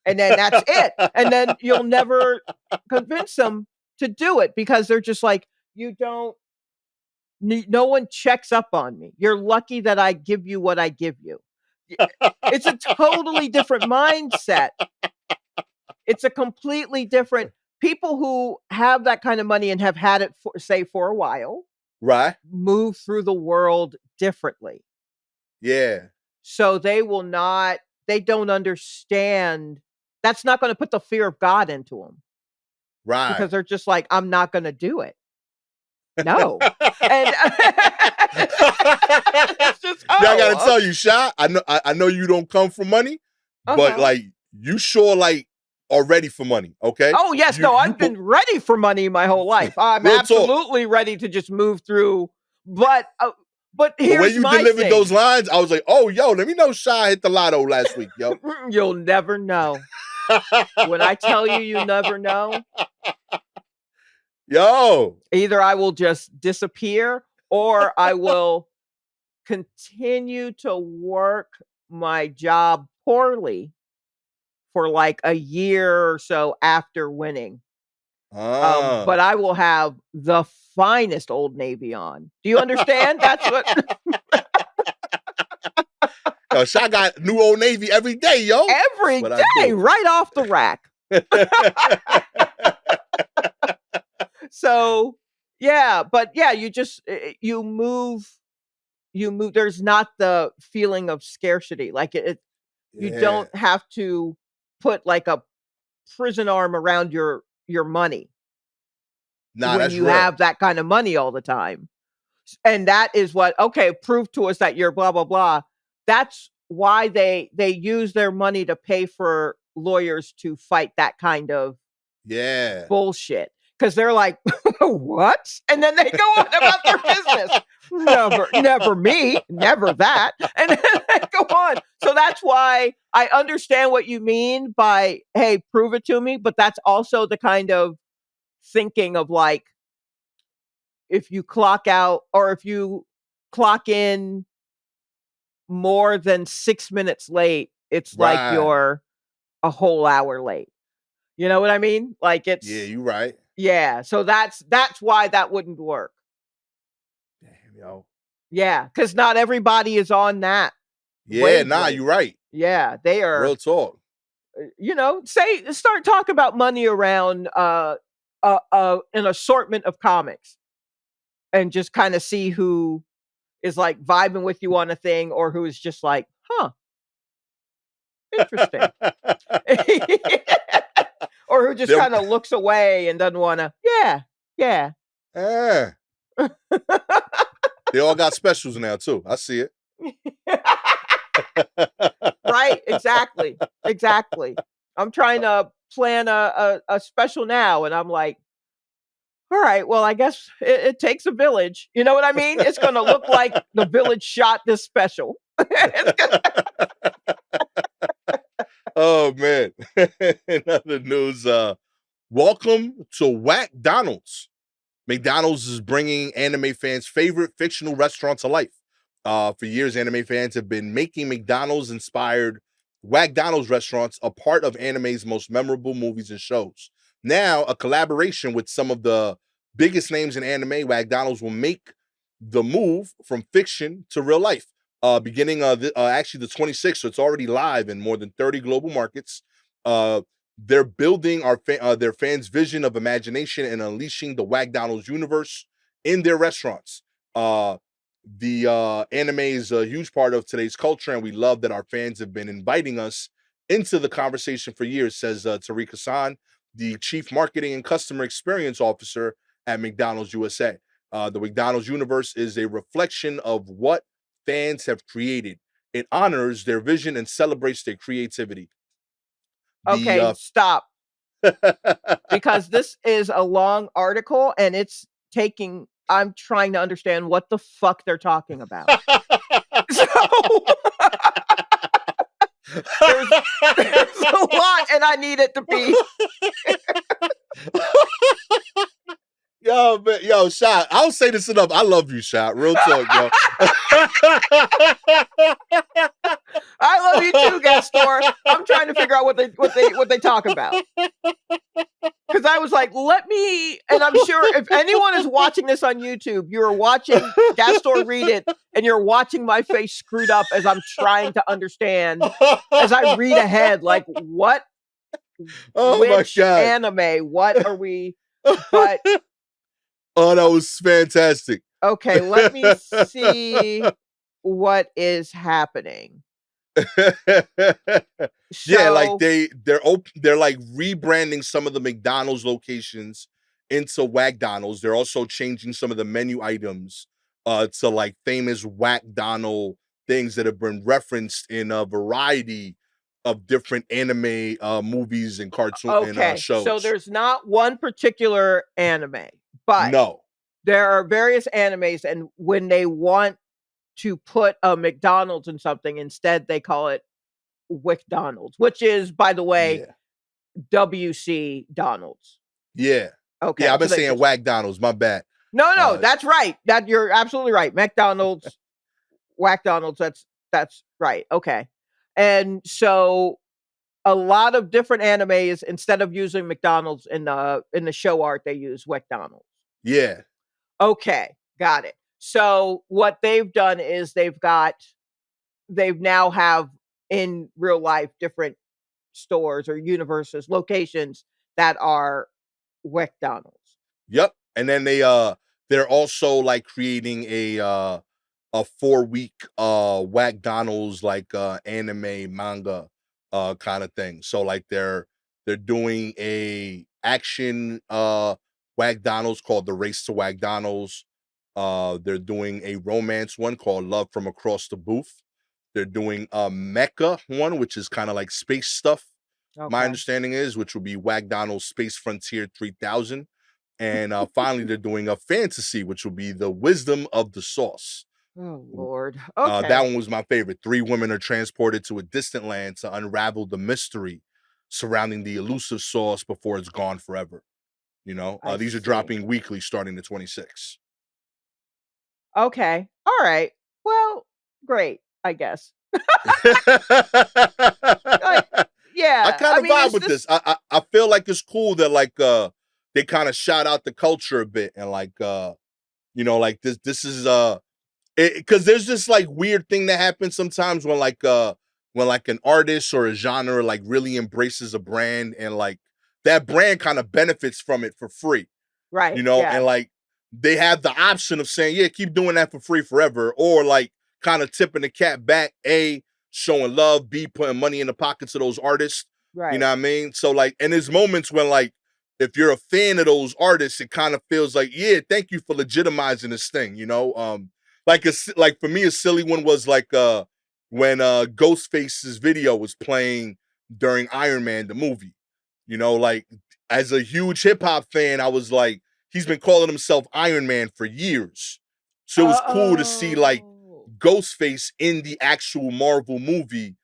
And then that's it. And then you'll never convince them to do it because they're just like, "You don't no one checks up on me. You're lucky that I give you what I give you." It's a totally different mindset. It's a completely different people who have that kind of money and have had it for, say, for a while, Right. move through the world differently. Yeah. So they don't understand. That's not gonna put the fear of God into them Right. because they're just like, "I'm not gonna do it." No. And it's just, Yeah, I gotta "Oh, tell you, Sha, I know you don't come from money, but uh-huh." like you sure like are ready for money, okay? Oh, yes, no, You I've put been ready for money my whole life. I'm real talk. absolutely ready to just move through, but But when here's you my delivered those thing. lines, I was like, oh yo, let me know Sha hit the lotto last week, yo. You'll never know. When I tell you, you never know, Yo. either I will just disappear or I will continue to work my job poorly for like a year or so after winning. Ah. But I will have the finest Old Navy on. Do you understand? That's what Yo, Sha got new Old Navy every day, yo. That's every what I day, do. right off the rack. So, yeah, but yeah, you just you move there's not the feeling of scarcity. Like you Yeah. don't have to put like a prison arm around your money Nah, when that's you real. have that kind of money all the time. And that is what, okay, prove to us that you're blah blah blah. That's why they use their money to pay for lawyers to fight that kind of Yeah. bullshit because they're like, what? And then they go on about their business. Never me, never that. And then they go on. So that's why I understand what you mean by, hey, prove it to me. But that's also the kind of thinking of like, if you clock out or if you clock in more than 6 minutes late, it's like Right. you're a whole hour late. You know what I mean? Like Yeah, it's you right. yeah, so that's why that wouldn't work. Damn, yo. Yeah, because not everybody is on that Yeah, nah, wavelength. you right. Yeah, they are, Real talk. say start talking about money around, an assortment of comics and just kinda see who is, like, vibing with you on a thing or who is just like, "Huh, interesting." Or who just Them, kinda looks away and doesn't wanna, "Yeah, yeah." eh, they all got specials now too. I see it. Right, exactly, exactly. I'm trying to plan a special now, and I'm like, "All right, well, I guess it takes a village." You know what I mean? It's gonna look like the village shot this special. It's gonna Oh man. In other news, welcome to Wack Donalds. McDonald's is bringing anime fans' favorite fictional restaurant to life. For years, anime fans have been making McDonald's inspired Wack Donalds restaurants a part of anime's most memorable movies and shows. Now, a collaboration with some of the biggest names in anime, Wack Donalds will make the move from fiction to real life. Beginning actually the 26th, so it's already live in more than 30 global markets. Uh, they're building their fans' vision of imagination and unleashing the Wack Donalds universe in their restaurants. Uh, The anime is a huge part of today's culture, and we love that our fans have been inviting us into the conversation for years, says Tariq Hassan, the Chief Marketing and Customer Experience Officer at McDonald's USA. The McDonald's universe is a reflection of what fans have created. It honors their vision and celebrates their creativity. Okay, The stop. Because this is a long article and I'm trying to understand what the fuck they're talking about. So there's a lot, and I need it to be. Yo, man, yo, Shot. I don't say this enough. I love you, Shot. Real talk, yo. I love you too, Gastor. I'm trying to figure out what they talk about. Because I was like, and I'm sure if anyone is watching this on YouTube, you're watching Gastor read it, and you're watching my face screwed up as I'm trying to understand, as I read ahead, like, what? Oh Which my God. anime? What are we? But oh, that was fantastic. Okay, let me see what is happening. Yeah, like they're like rebranding some of the McDonald's locations into Wack Donalds. They're also changing some of the menu items to like famous Wack Donald things that have been referenced in a variety of different anime movies and cartoon and shows. So there's not one particular anime, but no, there are various animes, and when they want to put a McDonald's in something, instead they call it WcDonalds, which is, by the way, WcDonalds. Yeah. Okay. Yeah, I've been saying Wack Donalds. My bad. No, that's right. That you're absolutely right. McDonald's, Wack Donalds. That's right. Okay. And so a lot of different animes, instead of using McDonald's in the show art, they use WcDonalds. Yeah. Okay, got it. So what they've done is they've now have in real life different stores or universes, locations that are WcDonalds. Yep. And then they're also like creating a 4-week Wack Donalds like anime manga kind of thing. So like they're doing a action Wack Donalds called The Race to Wack Donalds. They're doing a romance one called Love from Across the Booth. They're doing a mecha one, which is kind of like space stuff. Okay. My understanding is, which will be Wack Donalds Space Frontier 3000. And finally, they're doing a fantasy, which will be The Wisdom of the Sauce. Oh, Lord. Okay. That one was my favorite. 3 women are transported to a distant land to unravel the mystery surrounding the elusive sauce before it's gone forever. You know, these are dropping weekly starting the 26th. Okay. All right. Well, great, I guess. Yeah. I kind of vibe with this. I feel like it's cool that like they kind of shout out the culture a bit and like you know, like this is because there's this like weird thing that happens sometimes when like an artist or a genre like really embraces a brand and like that brand kind of benefits from it for free. Right. You know, yeah. and like they have the option of saying, yeah, keep doing that for free forever, or like kind of tipping the cap back, A, showing love, B, putting money in the pockets of those artists. Right. You know what I mean? So like, and there's moments when like, if you're a fan of those artists, it kind of feels like, yeah, thank you for legitimizing this thing, you know? Like for me, a silly one was like when Ghostface's video was playing during Iron Man, the movie. You know, like as a huge hip hop fan, I was like, he's been calling himself Iron Man for years. So it was cool to see like Ghostface in the actual Marvel movie.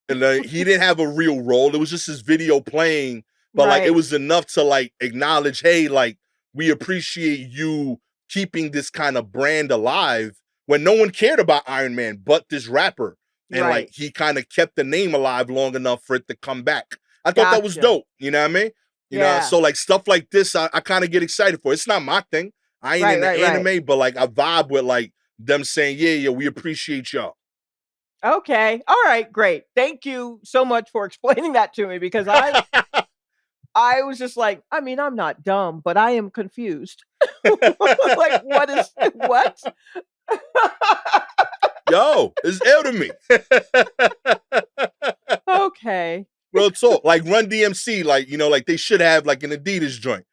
And he didn't have a real role. It was just his video playing. But like, it was enough to like acknowledge, hey, like we appreciate you keeping this kind of brand alive when no one cared about Iron Man but this rapper. And like, he kind of kept the name alive long enough for it to come back. I thought that was dope. You know what I mean? You know, so like stuff like this, I kind of get excited for. It's not my thing. I ain't into anime, but like I vibe with like them saying, yeah, we appreciate y'all. Okay. All right. Great. Thank you so much for explaining that to me, because I was just like, I mean, I'm not dumb, but I am confused. Like, what? Yo, it's ill to me. Okay. Real talk. Like Run DMC, like, you know, like they should have like an Adidas joint.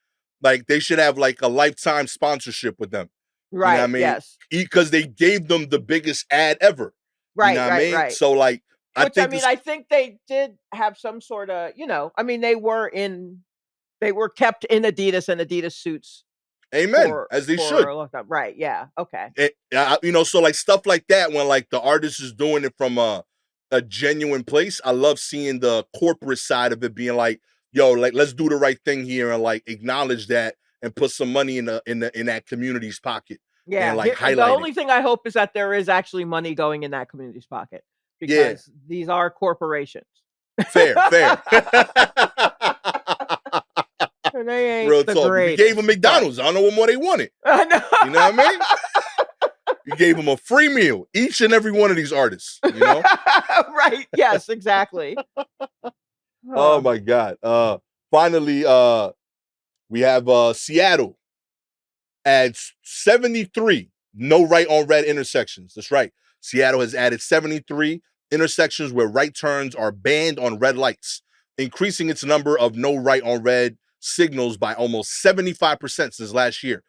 Like they should have like a lifetime sponsorship with them. You know what I Right, mean? yes. Because they gave them the biggest ad ever. You know Right, what I right, mean? right. So like I Which, I think mean, it's I think they did have some sorta, I mean, they were kept in Adidas and Adidas suits amen, as they for should. a long time. Right, yeah, okay. You know, so like stuff like that when like the artist is doing it from a genuine place. I love seeing the corporate side of it being like, yo, like let's do the right thing here and like acknowledge that and put some money in that community's pocket and Yeah, like here the highlight it. only thing I hope is that there is actually money going in that community's pocket, Yeah, because these are corporations. fair, fair. And they ain't Real the talk. If you gave them greatest, but McDonald's, I don't know what more they wanted. I know. You know what I mean? You gave them a free meal, each and every one of these artists, you know? Right, yes, exactly. Oh Huh. my God. Finally, we have Seattle adds 73 no right on red intersections. That's right. Seattle has added 73 intersections where right turns are banned on red lights, increasing its number of no right on red signals by almost 75% since last year.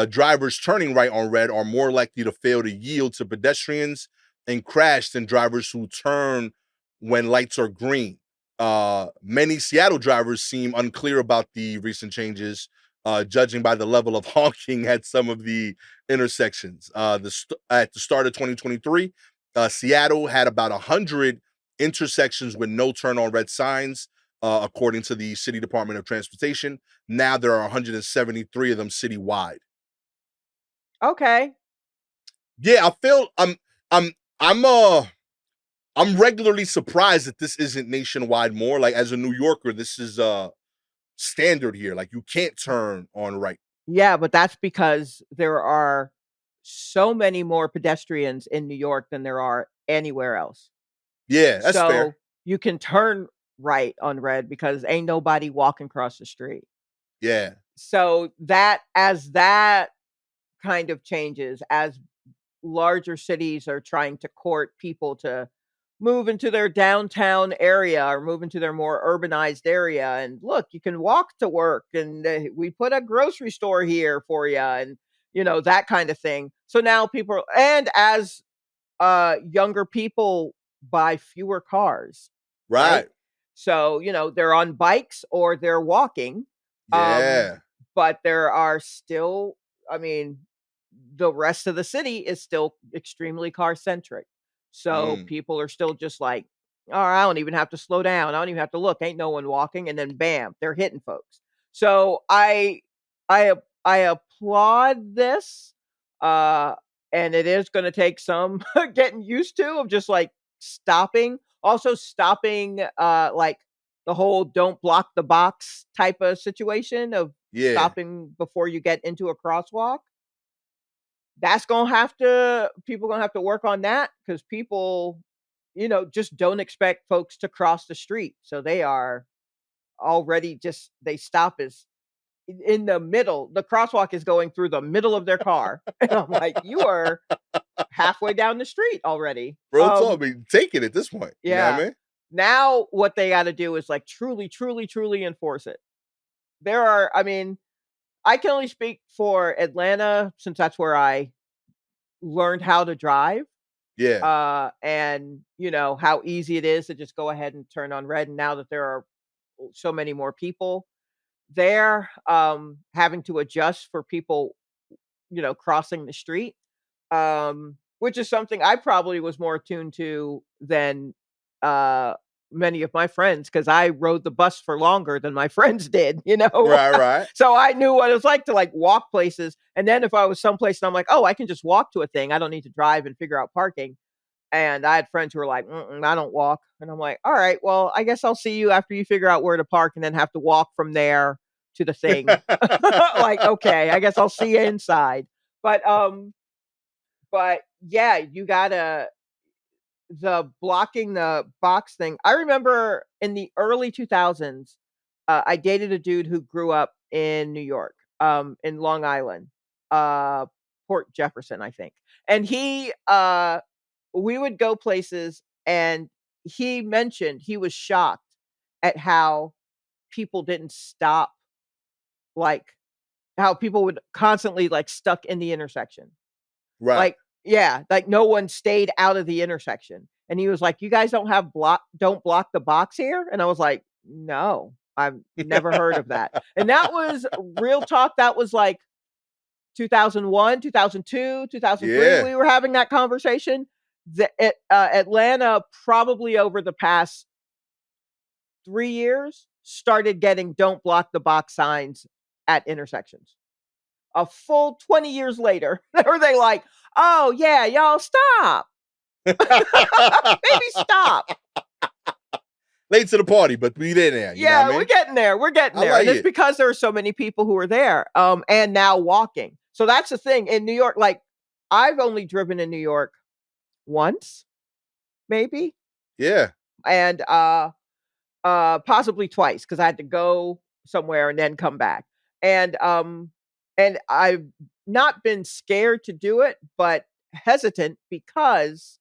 Drivers turning right on red are more likely to fail to yield to pedestrians and crash than drivers who turn when lights are green. Many Seattle drivers seem unclear about the recent changes, judging by the level of honking at some of the intersections. At the start of 2023, Seattle had about 100 intersections with no turn on red signs, according to the City Department of Transportation. Now there are 173 of them citywide. Okay. Yeah, I feel I'm I'm I'm regularly surprised that this isn't nationwide more. Like as a New Yorker, this is standard here. Like you can't turn on right. Yeah, but that's because there are so many more pedestrians in New York than there are anywhere else. Yeah, that's fair. So, you can turn right on red because ain't nobody walking across the street. Yeah. So, that kind of changes, as larger cities are trying to court people to move into their downtown area or move into their more urbanized area, and look, you can walk to work, and we put a grocery store here for you, and that kind of thing. So now and as younger people buy fewer cars, right? Right. So, they're on bikes or they're walking. Um, Yeah. but there are still, I mean, the rest of the city is still extremely car centric. So Mm. people are still just like, oh, I don't even have to slow down. I don't even have to look. Ain't no one walking. And then bam, they're hitting folks. So I applaud this. Uh and it is going to take some getting used to, of just like stopping, also stopping, like the whole don't block the box type of situation of Yeah. stopping before you get into a crosswalk. That's gonna have to People gonna have to work on that, because people, just don't expect folks to cross the street. So they are already just they stop as in the middle. The crosswalk is going through the middle of their car. And I'm like, you are halfway down the street already. Bro told me take it at this point. You know what Yeah. I mean? Now what they gotta do is like truly, truly, truly enforce it. I mean, I can only speak for Atlanta since that's where I learned how to drive. Yeah. And how easy it is to just go ahead and turn on red. And now that there are so many more people there, having to adjust for people, crossing the street, which is something I probably was more attuned to than uh, many of my friends, because I rode the bus for longer than my friends did, Right, right. so I knew what it was like to like walk places. And then if I was someplace and I'm like, oh, I can just walk to a thing, I don't need to drive and figure out parking. And I had friends who were like, I don't walk. And I'm like, all right, well, I guess I'll see you after you figure out where to park and then have to walk from there to the thing. Like, okay, I guess I'll see you inside. But yeah, you gotta the blocking the box thing. I remember in the early 2000s, I dated a dude who grew up in New York, in Long Island, uh, Port Jefferson, I think. And we would go places, and he mentioned he was shocked at how people didn't stop, like how people would constantly like stuck in the intersection. Right. Like, yeah, like no one stayed out of the intersection. And he was like, "You guys don't block the box here?" And I was like, "No, I've never heard of that." And that was real talk. That was like 2001, 2002, 2003. Yeah. We were having that conversation. Atlanta, probably over the past 3 years, started getting "don't block the box" signs at intersections. A full 20 years later, were they like, "Oh yeah, y'all stop. Maybe stop." Late to the party, but we there. You know what I mean? We're getting there. We're getting there. like And it's it. because there are so many people who are there, and now walking. So that's the thing in New York. Like, I've only driven in New York once, maybe, Yeah. and possibly twice, because I had to go somewhere and then come back. And I've not been scared to do it, but hesitant, because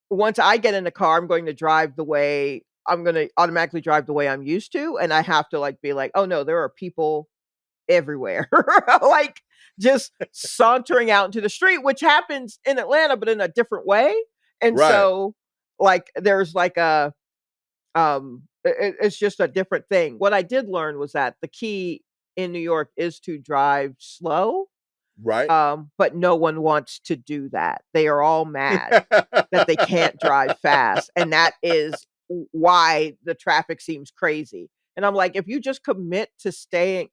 once I get in the car, I'm going to automatically drive the way I'm used to, and I have to like be like, "Oh no, there are people everywhere." Like, just sauntering out into the street, which happens in Atlanta, but in a different way. And Right. so like there's like it's just a different thing. What I did learn was that the key in New York is to drive slow. Right. But no one wants to do that. They are all mad that they can't drive fast. And that is why the traffic seems crazy. And I'm like, if you just commit to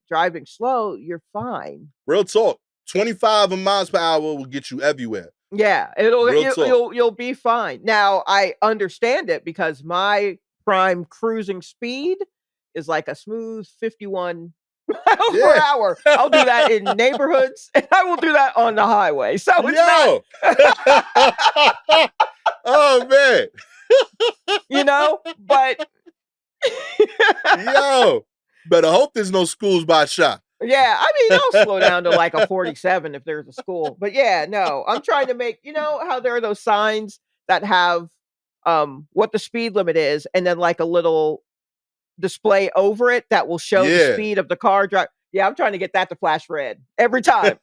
driving slow, you're fine. Real talk. 25 miles per hour will get you everywhere. Yeah, you'll be fine. Now, I understand it, because my prime cruising speed is like a smooth 51 miles per hour. I'll do that in neighborhoods, and I will do that on the highway. So it's not. Oh man. But Yo, better hope there's no schools by shop. Yeah, I mean, I'll slow down to like a 47 if there's a school. But yeah, no, I'm trying to make, how there are those signs that have what the speed limit is, and then like a little display over it that will show the speed of the car drive. Yeah, I'm trying to get that to flash red every time.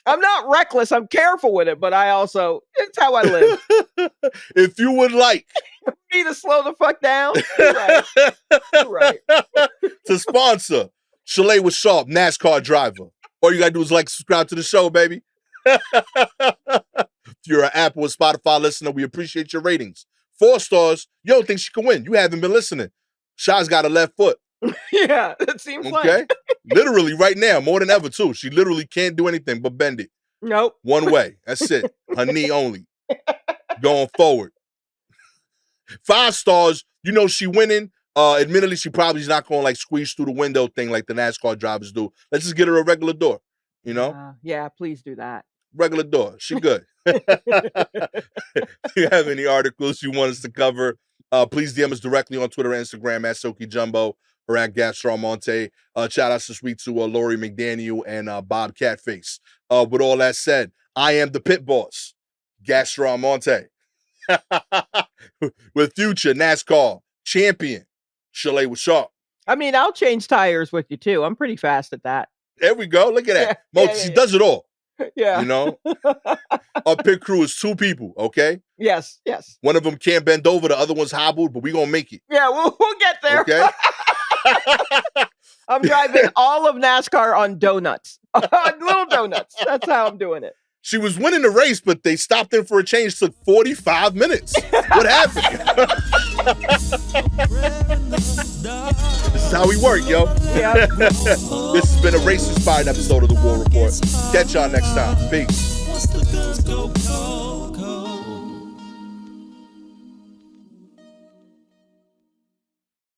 I'm not reckless. I'm careful with it, but it's how I live. If you would like me to slow the fuck down, you're right. To sponsor Shalewa Sharpe, NASCAR driver, all you gotta do is like, subscribe to the show, baby. If you're an Apple or Spotify listener, we appreciate your ratings. 4 stars. You don't think she can win. You haven't been listening. Shaw's got a left foot. Yeah, it seems okay. Like. Literally right now, more than ever too. She literally can't do anything but bend it. Nope. One way. That's it. Her knee only. Going forward. 5 stars. She winning. Admittedly, she probably is not going to like squeeze through the window thing like the NASCAR drivers do. Let's just get her a regular door. Yeah, please do that. Regular door. She good. If you have any articles you want us to cover, please DM us directly on Twitter and Instagram at Soki Jumbo or at Gastor Almonte. Shout outs this week to Lori McDaniel and Bob Catface. With all that said, I am the pit boss, Gastor Almonte. With future NASCAR champion, Shalewa Sharpe. I mean, I'll change tires with you too. I'm pretty fast at that. There we go. Look at that. She does it all. Yeah. Our pit crew is 2 people, okay? Yes. One of them can't bend over, the other one's hobbled, but we're going to make it. Yeah, we'll get there. Okay? I'm driving all of NASCAR on donuts. Little donuts. That's how I'm doing it. She was winning the race, but they stopped in for a change. Took 45 minutes. What happened? This is how we work, yo. Yeah. This has been a race-inspired episode of The War Report. Catch y'all next time. Peace.